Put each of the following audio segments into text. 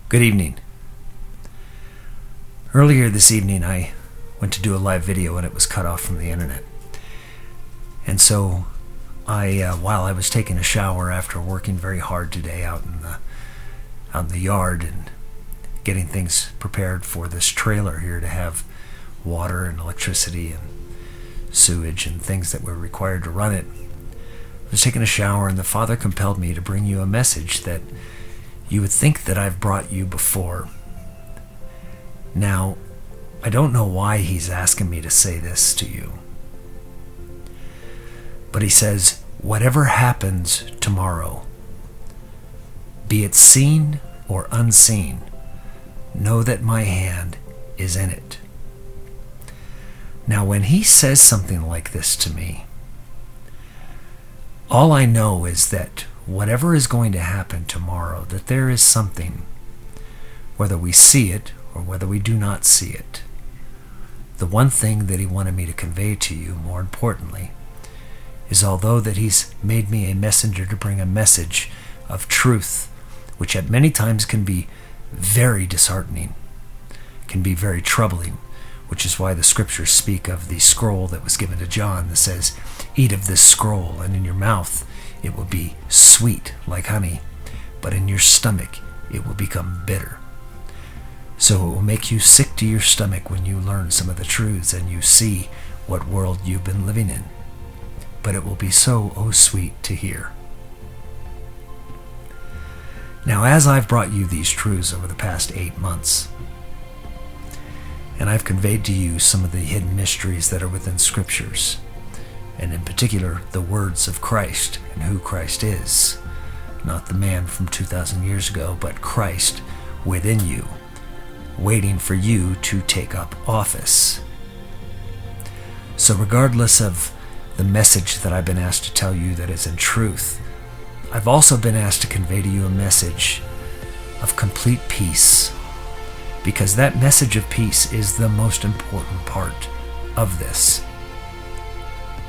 Good evening. Earlier this evening, I went to do a live video and it was cut off from the internet. And so while I was taking a shower after working very hard today out in the yard and getting things prepared for this trailer here to have water and electricity and sewage and things that were required to run it, I was taking a shower and the Father compelled me to bring you a message that you would think that I've brought you before. Now, I don't know why he's asking me to say this to you. But he says, whatever happens tomorrow, be it seen or unseen, know that my hand is in it. Now, when he says something like this to me, all I know is that whatever is going to happen tomorrow, that there is something, whether we see it or whether we do not see it. The one thing that he wanted me to convey to you, more importantly, is although that he's made me a messenger to bring a message of truth, which at many times can be very disheartening, can be very troubling, which is why the scriptures speak of the scroll that was given to John that says, eat of this scroll, and in your mouth it will be sweet like honey, but in your stomach it will become bitter. So it will make you sick to your stomach when you learn some of the truths and you see what world you've been living in. But it will be so, sweet to hear. Now, as I've brought you these truths over the past 8 months, and I've conveyed to you some of the hidden mysteries that are within scriptures, and in particular, the words of Christ and who Christ is. Not the man from 2,000 years ago, but Christ within you, waiting for you to take up office. So regardless of the message that I've been asked to tell you that is in truth, I've also been asked to convey to you a message of complete peace, because that message of peace is the most important part of this.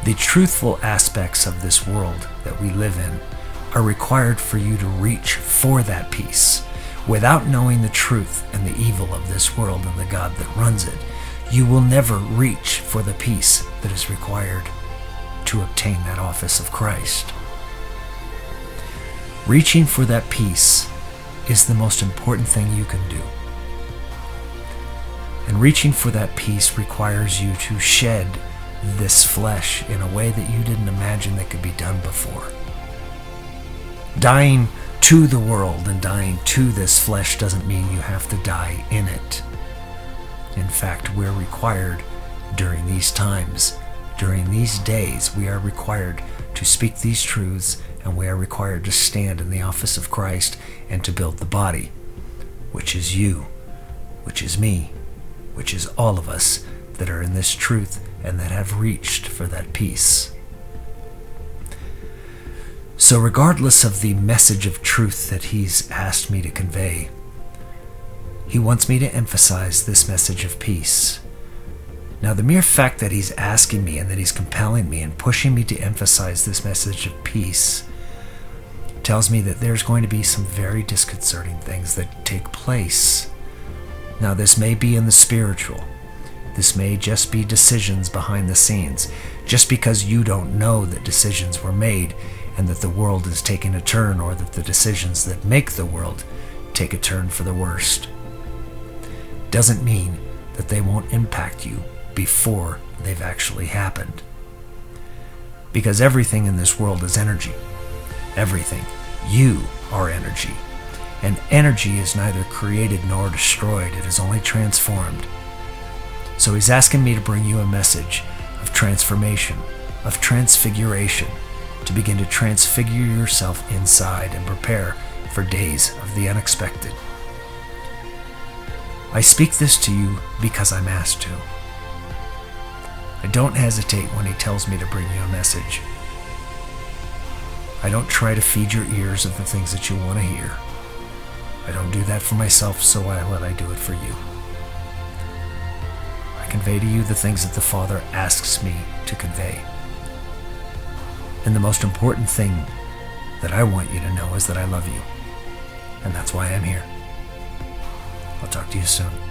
The truthful aspects of this world that we live in are required for you to reach for that peace. Without knowing the truth and the evil of this world and the God that runs it, you will never reach for the peace that is required to obtain that office of Christ. Reaching for that peace is the most important thing you can do. And reaching for that peace requires you to shed this flesh in a way that you didn't imagine that could be done before. Dying to the world and dying to this flesh doesn't mean you have to die in it. In fact, we're required during these times, during these days, we are required to speak these truths, and we are required to stand in the office of Christ and to build the body, which is you, which is me, which is all of us that are in this truth and that have reached for that peace. So regardless of the message of truth that he's asked me to convey, he wants me to emphasize this message of peace. Now, the mere fact that he's asking me and that he's compelling me and pushing me to emphasize this message of peace tells me that there's going to be some very disconcerting things that take place. Now, this may be in the spiritual. This may just be decisions behind the scenes. Just because you don't know that decisions were made and that the world is taking a turn, or that the decisions that make the world take a turn for the worst, doesn't mean that they won't impact you before they've actually happened. Because everything in this world is energy. Everything. You are energy. And energy is neither created nor destroyed. It is only transformed. So he's asking me to bring you a message of transformation, of transfiguration, to begin to transfigure yourself inside and prepare for days of the unexpected. I speak this to you because I'm asked to. I don't hesitate when he tells me to bring you a message. I don't try to feed your ears of the things that you want to hear. I don't do that for myself, so why would I do it for you? I convey to you the things that the Father asks me to convey. And the most important thing that I want you to know is that I love you. And that's why I'm here. I'll talk to you soon.